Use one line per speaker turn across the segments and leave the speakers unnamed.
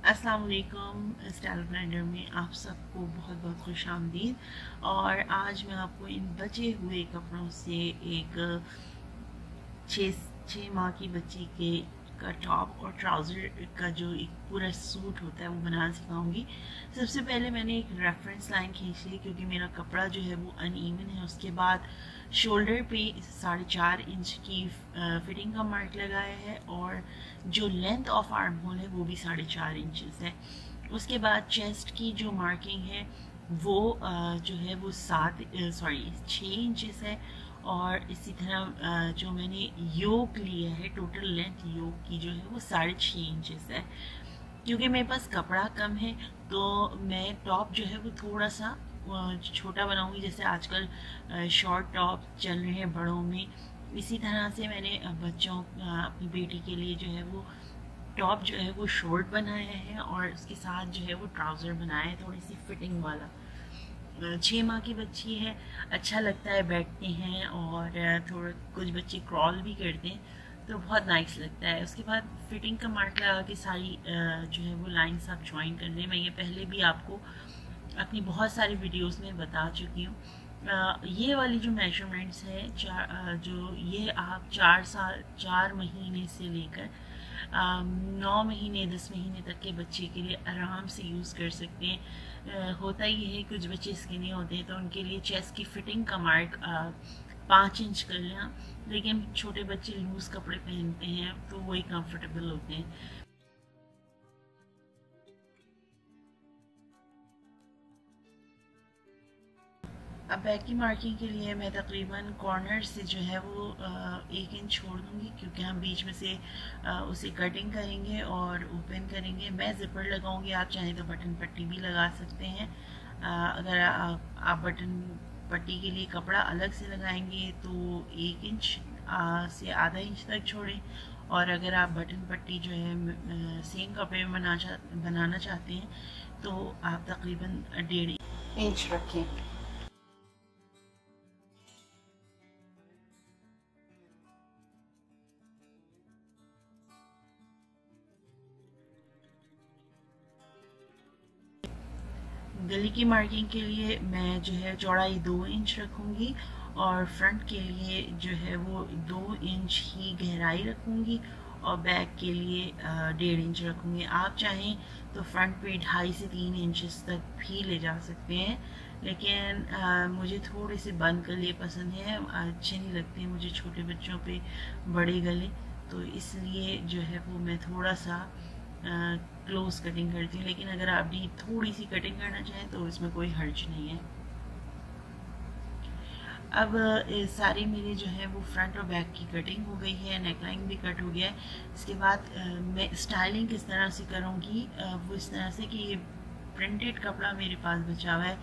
अस्सलाम वालेकुम। Style blender में आप सबको बहुत बहुत खुश आमदीद। और आज मैं आपको इन बचे हुए कपड़ों से एक छः माह की बच्ची के का टॉप और ट्राउज़र का जो एक पूरा सूट होता है वो बनाना सिखाऊंगी। सबसे पहले मैंने एक रेफरेंस लाइन खींच ली क्योंकि मेरा कपड़ा जो है वो अनइवन है। उसके बाद शोल्डर पे 4.5 इंच की फिटिंग का मार्क लगाया है और जो लेंथ ऑफ आर्म होल है वो भी 4.5 इंचेस है। उसके बाद चेस्ट की जो मार्किंग है वो जो है वो 6 इंचेस है। और इसी तरह जो मैंने योक लिया है, टोटल लेंथ योक की जो है वो 6.5 इंचेस है। क्योंकि मेरे पास कपड़ा कम है तो मैं टॉप जो है वो थोड़ा सा छोटा बनाऊंगी, जैसे आजकल शॉर्ट टॉप चल रहे हैं बड़ों में। इसी तरह से मैंने बच्चों अपनी बेटी के लिए जो है वो टॉप जो है वो शॉर्ट बनाया है और उसके साथ जो है वो ट्राउज़र बनाया है थोड़ी सी फिटिंग वाला। 6 माह की बच्ची है, अच्छा लगता है, बैठते हैं और थोड़ा कुछ बच्चे क्रॉल भी करते हैं तो बहुत नाइस लगता है। उसके बाद फिटिंग का मार्क लगा के सारी जो है वो लाइंस आप ज्वाइन कर लें। मैं ये पहले भी आपको अपनी बहुत सारी वीडियोस में बता चुकी हूँ। ये वाली जो मेजरमेंट्स है जो ये आप 4 महीने से लेकर 9 महीने 10 महीने तक के बच्चे के लिए आराम से यूज़ कर सकते हैं। होता ही है कुछ बच्चे स्किनी होते हैं तो उनके लिए चेस्ट की फिटिंग का मार्क 5 इंच कर लें, लेकिन छोटे बच्चे लूज़ कपड़े पहनते हैं तो वही कंफर्टेबल होते हैं। अब बैक की मार्किंग के लिए मैं तकरीबन कॉर्नर से जो है वो 1 इंच छोड़ दूंगी क्योंकि हम बीच में से उसे कटिंग करेंगे और ओपन करेंगे। मैं जिपर लगाऊंगी, आप चाहें तो बटन पट्टी भी लगा सकते हैं। अगर आप बटन पट्टी के लिए कपड़ा अलग से लगाएंगे तो 1 इंच से आधा इंच तक छोड़ें, और अगर आप बटन पट्टी जो है सेम कपड़े में बनाना चाहते हैं तो आप तकरीबन 1.5 इंच रखें। गली की मार्किंग के लिए मैं जो है चौड़ाई 2 इंच रखूँगी और फ्रंट के लिए जो है वो 2 इंच ही गहराई रखूँगी और बैक के लिए 1.5 इंच रखूँगी। आप चाहें तो फ्रंट पे 2.5 से 3 इंचेस तक भी ले जा सकते हैं, लेकिन मुझे थोड़े से बंद गले पसंद है, अच्छे नहीं लगते मुझे छोटे बच्चों पे बड़े गले, तो इसलिए जो है वो मैं थोड़ा सा क्लोज कटिंग करती हूँ। लेकिन अगर आप डीप थोड़ी सी कटिंग करना चाहें तो इसमें कोई हर्ज नहीं है। अब सारे मेरे जो है वो फ्रंट और बैक की कटिंग हो गई है, नेकलाइन भी कट हो गया है। इसके बाद मैं स्टाइलिंग किस तरह से करूँगी, वो इस तरह से कि ये प्रिंटेड कपड़ा मेरे पास बचा हुआ है,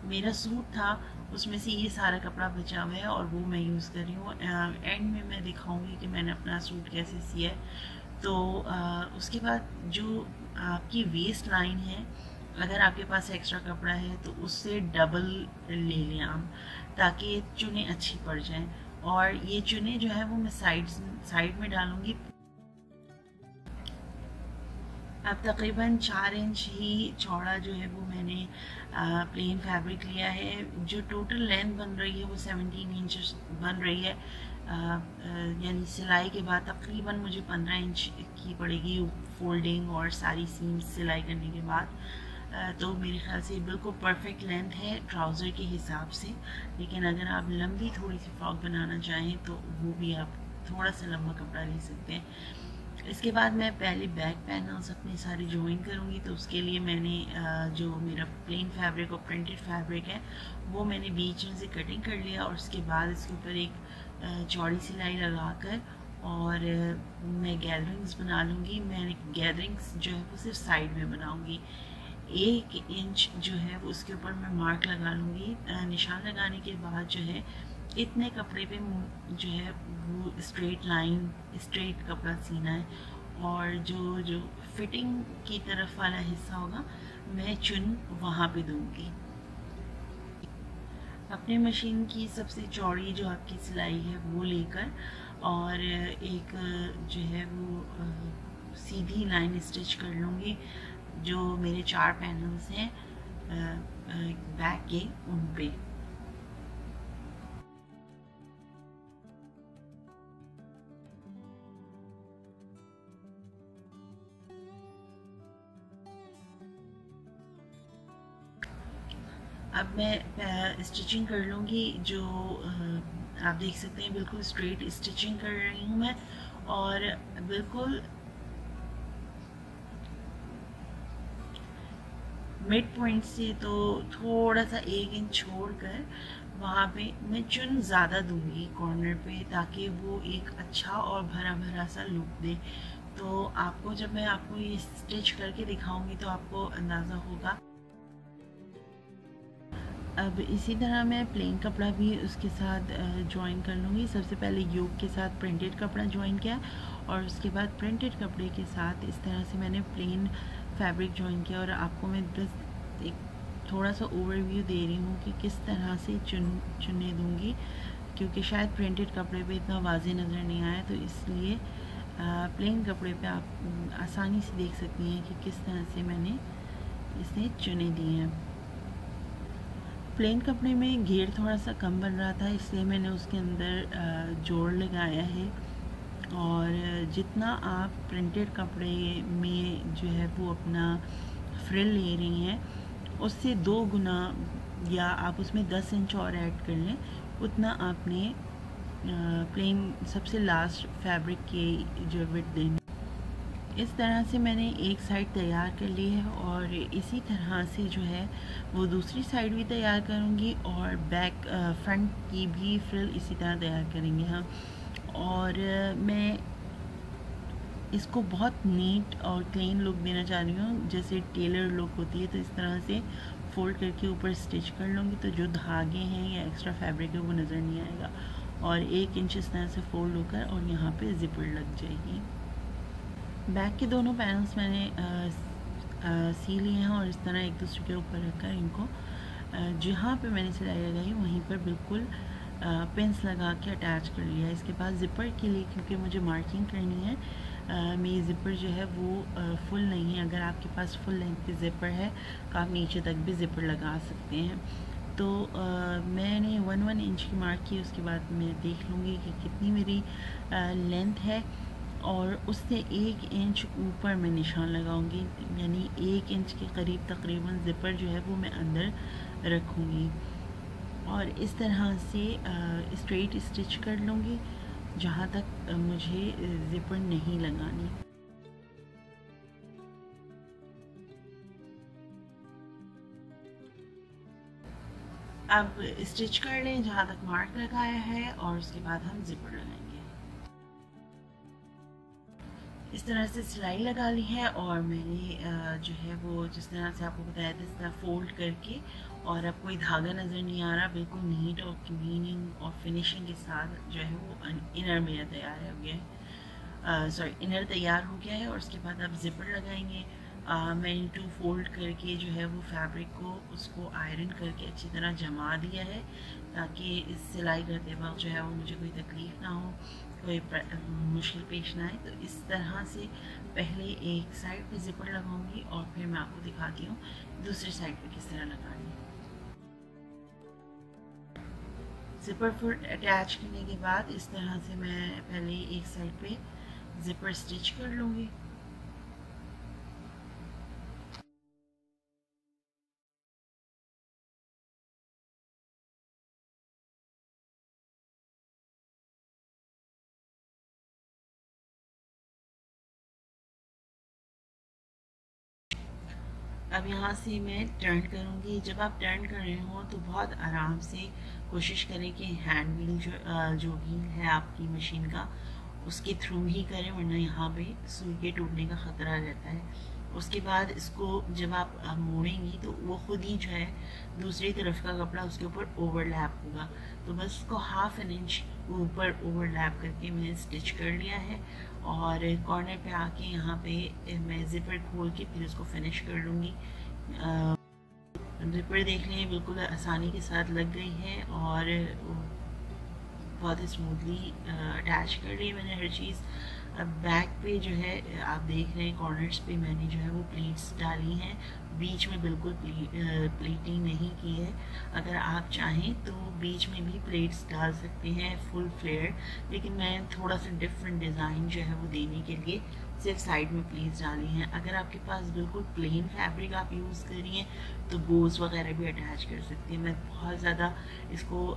मेरा सूट था उसमें से ये सारा कपड़ा बचा हुआ है और वो मैं यूज़ कर रही हूँ। एंड में मैं दिखाऊंगी कि मैंने अपना सूट कैसे सिया है। तो उसके बाद जो आपकी वेस्ट लाइन है, अगर आपके पास एक्स्ट्रा कपड़ा है तो उससे डबल ले लें आप, ताकि चुनें अच्छी पड़ जाएं। और ये चुनें जो है वो मैं साइड में डालूंगी। अब तकरीबन 4 इंच ही चौड़ा जो है वो मैंने प्लेन फैब्रिक लिया है। जो टोटल लेंथ बन रही है वो 17 इंच बन रही है, यानी सिलाई के बाद तकरीबन मुझे 15 इंच की पड़ेगी फोल्डिंग और सारी सीम्स सिलाई करने के बाद। तो मेरे ख्याल से बिल्कुल परफेक्ट लेंथ है ट्राउज़र के हिसाब से। लेकिन अगर आप लंबी थोड़ी सी फ्रॉक बनाना चाहें तो वो भी आप थोड़ा सा लंबा कपड़ा ले सकते हैं। इसके बाद मैं पहले बैक पैनल्स अपने सारे ज्वाइन करूँगी, तो उसके लिए मैंने जो मेरा प्लेन फैब्रिक और प्रिंटेड फैब्रिक है वो मैंने बीच में से कटिंग कर लिया और उसके बाद इसके ऊपर एक चौड़ी सिलाई लगाकर और मैं गैदरिंग्स बना लूँगी। मैं गैदरिंग्स जो है वो सिर्फ साइड में बनाऊँगी। 1 इंच जो है वो उसके ऊपर मैं मार्क लगा लूँगी। निशान लगाने के बाद जो है इतने कपड़े पे जो है वो स्ट्रेट कपड़ा सीना है, और जो फिटिंग की तरफ वाला हिस्सा होगा मैं चुन वहाँ पे दूँगी। अपने मशीन की सबसे चौड़ी जो आपकी सिलाई है वो लेकर और एक जो है वो सीधी लाइन स्टिच कर लूँगी जो मेरे 4 पैनल्स हैं बैक के, उन पे। अब मैं स्टिचिंग कर लूँगी। जो आप देख सकते हैं बिल्कुल स्ट्रेट स्टिचिंग कर रही हूँ मैं, और बिल्कुल मिड पॉइंट से तो थोड़ा सा 1 इंच छोड़कर वहाँ पे मैं चुन ज़्यादा दूंगी कॉर्नर पे, ताकि वो एक अच्छा और भरा भरा सा लुक दे। तो आपको जब मैं आपको ये स्टिच करके दिखाऊंगी तो आपको अंदाज़ा होगा। अब इसी तरह मैं प्लेन कपड़ा भी उसके साथ ज्वाइन कर लूँगी। सबसे पहले योक के साथ प्रिंटेड कपड़ा ज्वाइन किया, और उसके बाद प्रिंटेड कपड़े के साथ इस तरह से मैंने प्लेन फैब्रिक ज्वाइन किया। और आपको मैं बस एक थोड़ा सा ओवरव्यू दे रही हूँ कि किस तरह से चुनने दूँगी, क्योंकि शायद प्रिंटेड कपड़े पे इतना वाज़ेह नज़र नहीं आया, तो इसलिए प्लेन कपड़े पे आप आसानी से देख सकती हैं कि किस तरह से मैंने इसे चुने दिए हैं। प्लेन कपड़े में घेर थोड़ा सा कम बन रहा था, इसलिए मैंने उसके अंदर जोड़ लगाया है। और जितना आप प्रिंटेड कपड़े में जो है वो अपना फ्रिल ले रही हैं, उससे 2 गुना या आप उसमें 10 इंच और ऐड कर लें, उतना आपने प्लेन सबसे लास्ट फैब्रिक के जो विड्थ देनी। इस तरह से मैंने एक साइड तैयार कर ली है, और इसी तरह से जो है वो दूसरी साइड भी तैयार करूँगी, और बैक फ्रंट की भी फ्रिल इसी तरह तैयार करेंगे हम। और मैं इसको बहुत नीट और क्लीन लुक देना चाह रही हूँ, जैसे टेलर लुक होती है। तो इस तरह से फोल्ड करके ऊपर स्टिच कर लूँगी, तो जो धागे हैं या एक्स्ट्रा फैब्रिक है वो नज़र नहीं आएगा। और 1 इंच इस तरह से फोल्ड होकर और यहाँ पे जिपर लग जाएगी। बैक के दोनों पैनल्स मैंने सी लिए हैं, और इस तरह एक दूसरे के ऊपर रखकर इनको जहाँ पे मैंने सिलाई लगाई वहीं पर बिल्कुल पिंस लगा के अटैच कर लिया। इसके बाद ज़िपर के लिए, क्योंकि मुझे मार्किंग करनी है, मेरी ज़िपर जो है वो फुल नहीं है। अगर आपके पास फुल लेंथ की ज़िपर है तो आप नीचे तक भी ज़िपर लगा सकते हैं। तो मैंने 1 इंच की मार्क की। उसके बाद मैं देख लूँगी कि कितनी मेरी लेंथ है, और उससे 1 इंच ऊपर मैं निशान लगाऊंगी, यानी 1 इंच के करीब तकरीबन ज़िपर जो है वो मैं अंदर रखूँगी। और इस तरह से स्ट्रेट स्टिच कर लूँगी जहाँ तक मुझे ज़िपर नहीं लगानी। अब स्टिच कर लें जहाँ तक मार्क लगाया है, और उसके बाद हम ज़िपर लगाएंगे। इस तरह से सिलाई लगा ली है, और मैंने जो है वो जिस तरह से आपको बताया था इस तरह फोल्ड करके, और अब कोई धागा नज़र नहीं आ रहा, बिल्कुल नीट और क्लीनिंग और फिनिशिंग के साथ जो है वो इनर मेरा तैयार हो गया है, सॉरी इनर तैयार हो गया है। और उसके बाद आप ज़िपर लगाएंगे। मैंने 2 फोल्ड करके जो है वो फैब्रिक को उसको आयरन करके अच्छी तरह जमा दिया है, ताकि इस सिलाई करते वक्त जो है वो मुझे कोई तकलीफ़ ना हो, कोई मुश्किल पेश ना आए। तो इस तरह से पहले एक साइड पे ज़िपर लगाऊंगी, और फिर मैं आपको दिखाती हूँ दूसरी साइड पे किस तरह लगानी है। ज़िपर फुट अटैच करने के बाद इस तरह से मैं पहले एक साइड पे ज़िपर स्टिच कर लूँगी। अब यहाँ से मैं टर्न करूँगी। जब आप टर्न कर रहे हो तो बहुत आराम से कोशिश करें कि हैंड व्हील जो व्हील है आपकी मशीन का उसके थ्रू ही करें, वरना यहाँ पे सुई के टूटने का ख़तरा रहता है। उसके बाद इसको जब आप मोड़ेंगी तो वो खुद ही जो है दूसरी तरफ का कपड़ा उसके ऊपर ओवरलैप होगा। तो बस उसको 1/2 इंच ऊपर ओवरलैप करके मैंने स्टिच कर लिया है, और कॉर्नर पे आके यहाँ पे मैं ज़िपर खोल के फिर उसको फिनिश कर लूँगी। ज़िपर देख लें बिल्कुल आसानी के साथ लग गई है, और बहुत ही स्मूथली अटैच कर ली मैंने हर चीज़। अब बैक पे जो है आप देख रहे हैं कॉर्नर्स पे मैंने जो है वो प्लीट्स डाली हैं, बीच में बिल्कुल प्लीटिंग नहीं की है। अगर आप चाहें तो बीच में भी प्लेट्स डाल सकते हैं फुल फ्लेयर, लेकिन मैं थोड़ा सा डिफरेंट डिज़ाइन जो है वो देने के लिए सिर्फ साइड में प्लीट्स डाली हैं। अगर आपके पास बिल्कुल प्लेन फैब्रिक आप यूज़ कर रही हैं तो बोज वगैरह भी अटैच कर सकती हैं। मैं बहुत ज़्यादा इसको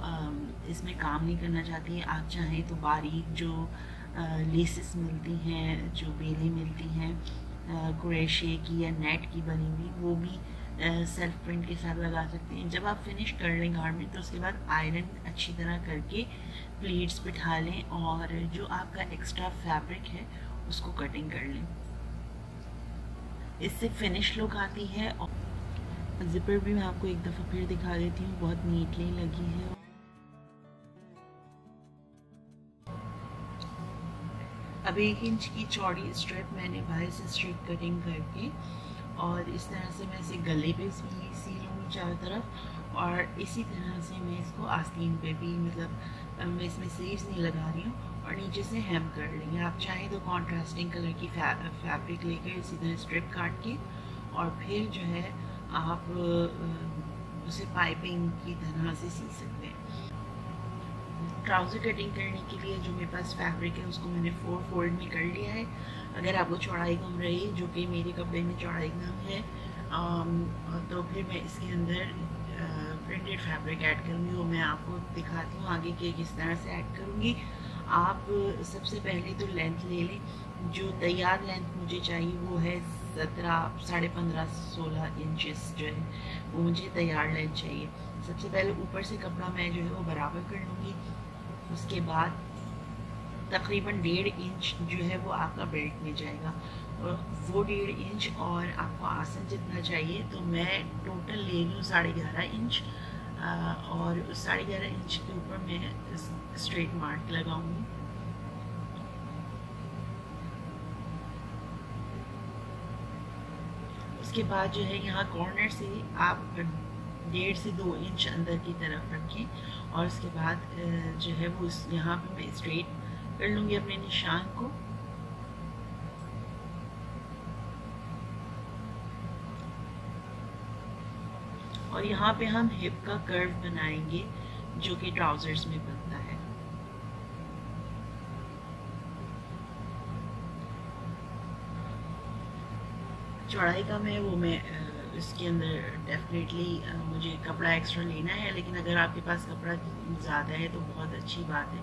इसमें काम नहीं करना चाहती। आप चाहें तो बारीक जो लेसेस मिलती हैं, जो बेलें मिलती हैं क्रोशे की या नेट की बनी हुई, वो भी सेल्फ प्रिंट के साथ लगा सकते हैं। जब आप फिनिश कर लें गारमेंट तो उसके बाद आयरन अच्छी तरह करके प्लीट्स बिठा लें और जो आपका एक्स्ट्रा फैब्रिक है उसको कटिंग कर लें। इससे फिनिश लुक आती है। और जिपर भी मैं आपको एक दफ़ा फिर दिखा देती हूँ, बहुत नीटली लगी है। अब 1 इंच की चौड़ी स्ट्रिप मैंने बाहर से स्ट्रिप कटिंग करके और इस तरह से मैं इसे गले पे सी लूँगी चारों तरफ, और इसी तरह से मैं इसको आस्तीन पे भी, मतलब मैं इसमें स्लीव्स नहीं लगा रही हूँ, और नीचे से हेम कर लेंगे। आप चाहें तो कॉन्ट्रास्टिंग कलर की फैब्रिक लेकर इसी तरह स्ट्रिप काट के और फिर जो है आप उसे पाइपिंग की तरह से सी सकते हैं। ट्राउज़र कटिंग करने के लिए जो मेरे पास फैब्रिक है उसको मैंने 4 फोल्ड में कर लिया है। अगर आपको चौड़ाई कम रही, जो कि मेरे कपड़े में चौड़ाई कम है, तो फिर मैं इसके अंदर प्रिंटेड फैब्रिक ऐड करूँगी। वो मैं आपको दिखाती हूँ आगे के किस तरह से ऐड करूँगी। आप सबसे पहले तो लेंथ ले लें। जो तैयार लेंथ मुझे चाहिए वो है 15-16 इंचेस जो है वो मुझे तैयार लेंथ चाहिए। सबसे पहले ऊपर से कपड़ा मैं जो है वो बराबर कर लूँगी। उसके बाद तकरीबन 1.5 इंच जो है वो आपका बेल्ट में जाएगा, और वो 1.5 इंच और आपको आसन जितना चाहिए, तो मैं टोटल ले रही हूँ 11.5 इंच, और उस 11.5 इंच के ऊपर मैं स्ट्रेट मार्क लगाऊंगी। उसके बाद जो है यहाँ कॉर्नर से आप 1.5 से 2 इंच अंदर की तरफ रखें, और उसके बाद जो है वो यहाँ पे मैं स्ट्रेट कर लूँगी अपने निशान को। और यहाँ पे हम हिप का कर्व बनाएंगे जो कि ट्राउजर्स में बनता है। चौड़ाई का मैं इसके अंदर डेफिनेटली मुझे कपड़ा एक्स्ट्रा लेना है, लेकिन अगर आपके पास कपड़ा ज़्यादा है तो बहुत अच्छी बात है।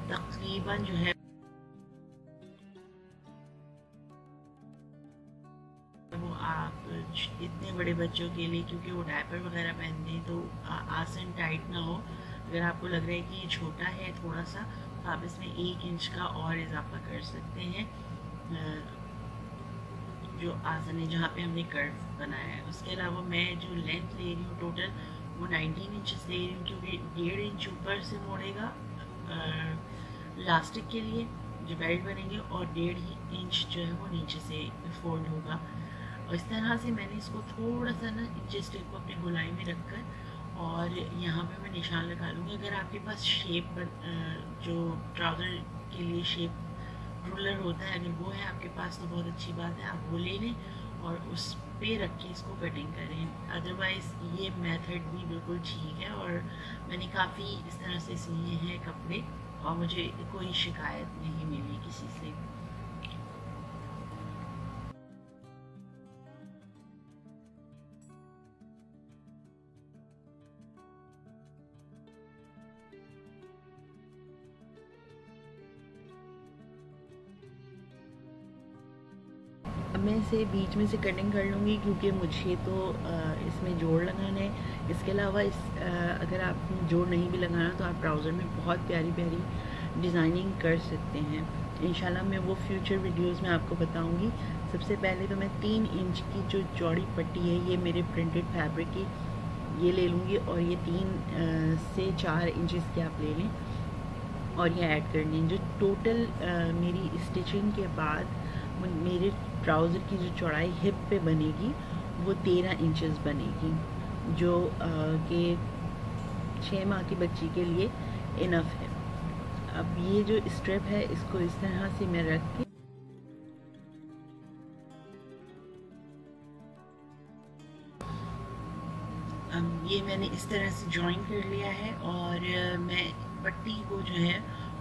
तकरीबन जो है वो आप इतने बड़े बच्चों के लिए, क्योंकि वो डायपर वगैरह पहनते हैं, तो आसन टाइट ना हो। अगर आपको लग रहा है कि ये छोटा है थोड़ा सा, तो आप इसमें 1 इंच का और इजाफा कर सकते हैं जो आसन है जहाँ पे हमने कर्व बनाया है। उसके अलावा मैं जो लेंथ ले रही हूँ टोटल वो 19 इंचेस ले रही हूँ, क्योंकि 1.5 इंच ऊपर से मोड़ेगा लास्टिक के लिए जो बेल्ट बनेंगे, और 1.5 इंच जो है वो नीचे से फोल्ड होगा। और इस तरह से मैंने इसको थोड़ा सा ना इंचेस टेप को अपनी गोलाई में रखकर और यहाँ पे मैं निशान लगा लूँगी। अगर आपके पास शेप जो ट्राउज़र के लिए शेप रूलर होता है, अगर वो है आपके पास तो बहुत अच्छी बात है, आप वो ले लें और उस पे रख के इसको कटिंग करें। अदरवाइज़ ये मेथड भी बिल्कुल ठीक है, और मैंने काफ़ी इस तरह से सिए हैं कपड़े और मुझे कोई शिकायत नहीं मिली किसी से। अब मैं इसे बीच में से कटिंग कर लूँगी, क्योंकि मुझे तो इसमें जोड़ लगाना है। इसके अलावा अगर आप जोड़ नहीं भी लगाना तो आप ट्राउज़र में बहुत प्यारी प्यारी डिज़ाइनिंग कर सकते हैं। इंशाल्लाह मैं वो फ्यूचर वीडियोस में आपको बताऊंगी। सबसे पहले तो मैं 3 इंच की जो चौड़ी पट्टी है ये मेरे प्रिंटेड फैब्रिक की ये ले लूँगी, और ये 3 से 4 इंचेस की आप ले लें और ये ऐड कर लें। जो टोटल मेरी स्टिचिंग के बाद मेरे ट्राउज़र की जो चौड़ाई हिप पे बनेगी वो 13 इंचेस बनेगी, जो कि 6 माह की बच्ची के लिए इनफ है। अब ये जो स्ट्रिप है इसको इस तरह से मैं रख के ये मैंने इस तरह से जॉइन कर लिया है और मैं पट्टी को जो है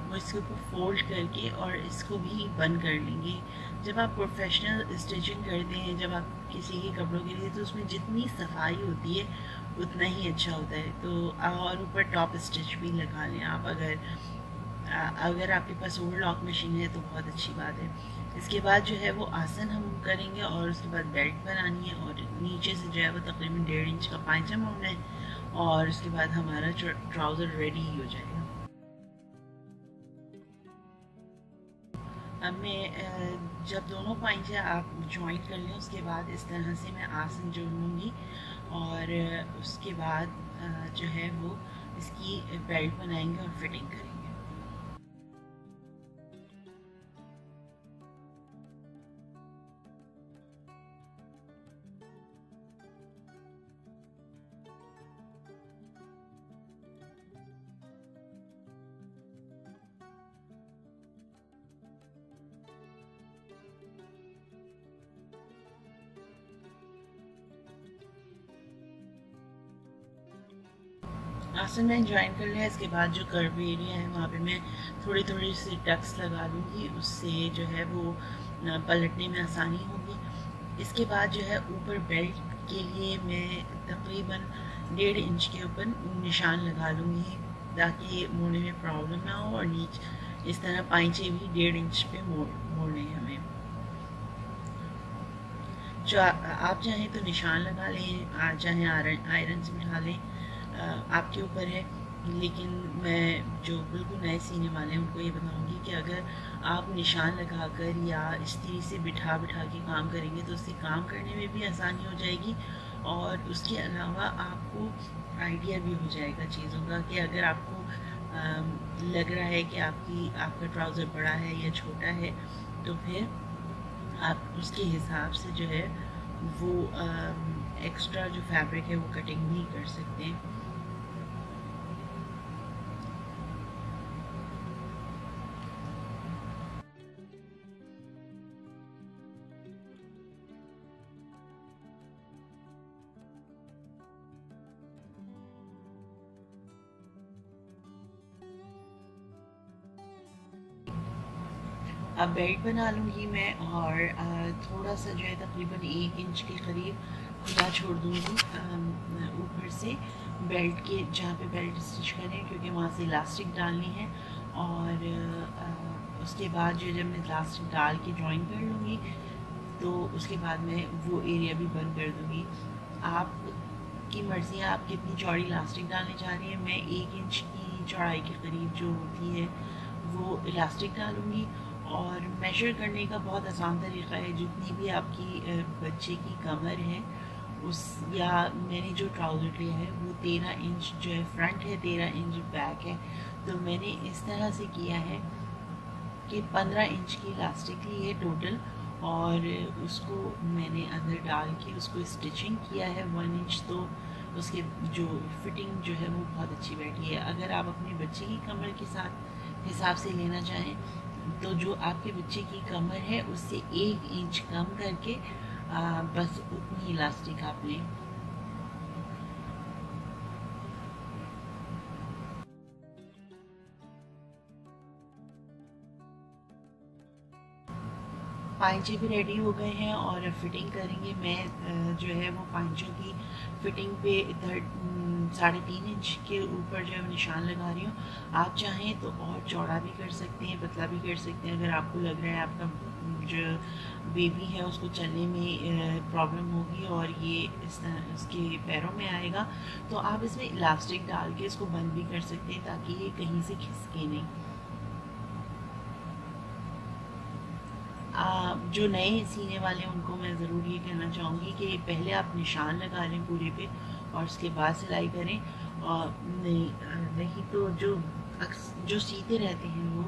वो इसके ऊपर फोल्ड करके और इसको भी बंद कर लेंगे। जब आप प्रोफेशनल स्टिचिंग करते हैं, जब आप किसी के कपड़ों के लिए, तो उसमें जितनी सफाई होती है उतना ही अच्छा होता है। तो और ऊपर टॉप स्टिच भी लगा लें आप, अगर आपके पास ओवरलॉक मशीन है तो बहुत अच्छी बात है। इसके बाद जो है वो आसन हम करेंगे और उसके बाद बेल्ट बनानी है और नीचे से जो है वो तकरीबन 1.5 इंच का पायजामा मोड़ना है और उसके बाद हमारा ट्राउज़र रेडी ही हो जाएगा। अब मैं जब दोनों पायजे आप ज्वाइन कर लें उसके बाद इस तरह से मैं आसन जोड़ लूँगी और उसके बाद जो है वो इसकी बेल्ट बनाएंगे और फिटिंग करेंगे। आसन मैंने ज्वाइन कर लिया। इसके बाद जो कर्व एरिया है वहाँ पे मैं थोड़ी थोड़ी सी टक्स लगा लूँगी, उससे जो है वो पलटने में आसानी होगी। इसके बाद जो है ऊपर बेल्ट के लिए मैं तकरीबन 1.5 इंच के ऊपर निशान लगा लूँगी ताकि मोड़ने में प्रॉब्लम ना हो, और नीचे इस तरह पाइचे भी 1.5 इंच पे मोड़ने हैं हमें। जो आप चाहें तो निशान लगा लें, चाहे आयरन से बिठा लें, आपके ऊपर है। लेकिन मैं जो बिल्कुल नए सीने वाले हैं उनको ये बताऊंगी कि अगर आप निशान लगाकर या इस्त्री से बिठा के काम करेंगे तो उससे काम करने में भी आसानी हो जाएगी और उसके अलावा आपको आइडिया भी हो जाएगा चीज़ों का कि अगर आपको लग रहा है कि आपका ट्राउज़र बड़ा है या छोटा है तो फिर आप उसके हिसाब से जो है वो एक्स्ट्रा जो फैब्रिक है वो कटिंग भी कर सकते हैं। अब बेल्ट बना लूँगी मैं और थोड़ा सा जो है तकरीबन 1 इंच के करीब खुला छोड़ दूँगी ऊपर से बेल्ट के, जहाँ पे बेल्ट स्टिच करें, क्योंकि वहाँ से इलास्टिक डालनी है। और उसके बाद जो जब मैं इलास्टिक डाल के जॉइन कर लूँगी तो उसके बाद मैं वो एरिया भी बंद कर दूँगी। आपकी मर्ज़ी है आप कितनी चौड़ी इलास्टिक डालने चाह रही हैं। मैं 1 इंच की चौड़ाई के करीब जो होती है वो इलास्टिक डालूँगी। और मेजर करने का बहुत आसान तरीका है, जितनी भी आपकी बच्चे की कमर है उस, या मैंने जो ट्राउज़र लिया है वो 13 इंच जो है फ्रंट है, 13 इंच बैक है। तो मैंने इस तरह से किया है कि 15 इंच की इलास्टिक ली है टोटल और उसको मैंने अंदर डाल के उसको स्टिचिंग किया है 1 इंच। तो उसके जो फिटिंग जो है वो बहुत अच्छी बैठी है। अगर आप अपने बच्चे की कमर के साथ हिसाब से लेना चाहें तो जो आपके बच्चे की कमर है उससे 1 इंच कम करके बस उतनी इलास्टिक आप लें। पांचे भी रेडी हो गए हैं और फिटिंग करेंगे। मैं जो है वो पांचों की फिटिंग पे 3.5 इंच के ऊपर जो है निशान लगा रही हूँ। आप चाहें तो और चौड़ा भी कर सकते हैं, पतला भी कर सकते हैं। अगर आपको लग रहा है आपका जो बेबी है उसको चलने में प्रॉब्लम होगी और ये इस तरह उसके पैरों में आएगा तो आप इसमें इलास्टिक डाल के इसको बंद भी कर सकते हैं ताकि ये कहीं से खिसके नहीं। जो नए सीने वाले हैं उनको मैं ज़रूर ये कहना चाहूँगी कि पहले आप निशान लगा लें पूरे पे और उसके बाद सिलाई करें। और नहीं तो जो सीते रहते हैं वो,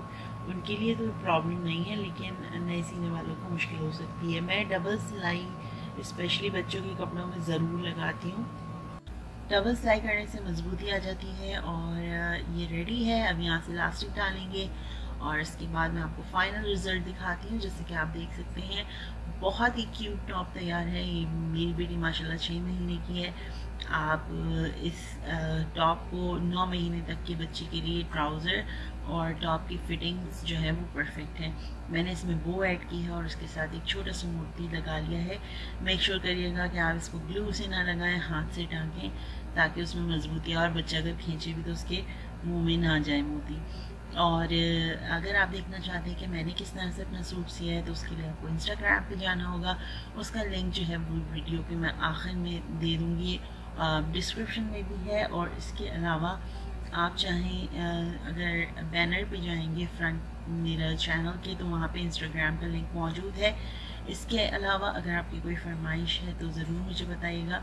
उनके लिए तो प्रॉब्लम नहीं है, लेकिन नए सीने वालों को मुश्किल हो सकती है। मैं डबल सिलाई स्पेशली बच्चों के कपड़ों में ज़रूर लगाती हूँ। डबल सिलाई करने से मजबूती आ जाती है। और ये रेडी है। अब यहाँ से इलास्टिक डालेंगे और इसके बाद मैं आपको फाइनल रिजल्ट दिखाती हूँ। जैसे कि आप देख सकते हैं बहुत ही क्यूट टॉप तैयार है। ये मेरी बेटी माशाल्लाह 6 महीने की है। आप इस टॉप को 9 महीने तक के बच्चे के लिए ट्राउज़र और टॉप की फिटिंग्स जो है वो परफेक्ट है। मैंने इसमें बो ऐड की है और उसके साथ एक छोटा सा मोती लगा लिया है। मेक श्योर करिएगा कि आप इसको ग्लू से ना लगाएं, हाथ से टाँकें ताकि उसमें मजबूती और बच्चा अगर खींचे भी तो उसके मुंह में ना जाए मोती। और अगर आप देखना चाहते हैं कि मैंने किस तरह से अपना सूट सिया है तो उसके लिए आपको इंस्टाग्राम पे जाना होगा। उसका लिंक जो है वो वीडियो के मैं आखिर में दे दूँगी, डिस्क्रिप्शन में भी है। और इसके अलावा आप चाहें अगर बैनर पे जाएंगे फ्रंट मेरा चैनल के तो वहाँ पे इंस्टाग्राम का लिंक मौजूद है। इसके अलावा अगर आपकी कोई फरमाइश है तो ज़रूर मुझे बताइएगा।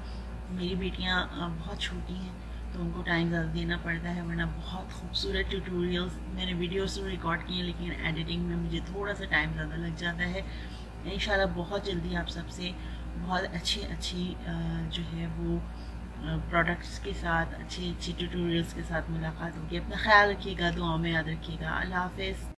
मेरी बेटियाँ बहुत छोटी हैं तो उनको टाइम ज़्यादा देना पड़ता है, वरना बहुत खूबसूरत ट्यूटोरियल्स मैंने वीडियोस तो रिकॉर्ड किए लेकिन एडिटिंग में मुझे थोड़ा सा टाइम ज़्यादा लग जाता है। इंशाल्लाह बहुत जल्दी आप सबसे बहुत अच्छी जो है वो प्रोडक्ट्स के साथ अच्छी ट्यूटोरियल्स के साथ मुलाकात होगी। अपना ख्याल रखिएगा, दुआओं में याद रखिएगा। अल्लाह हाफ़िज़।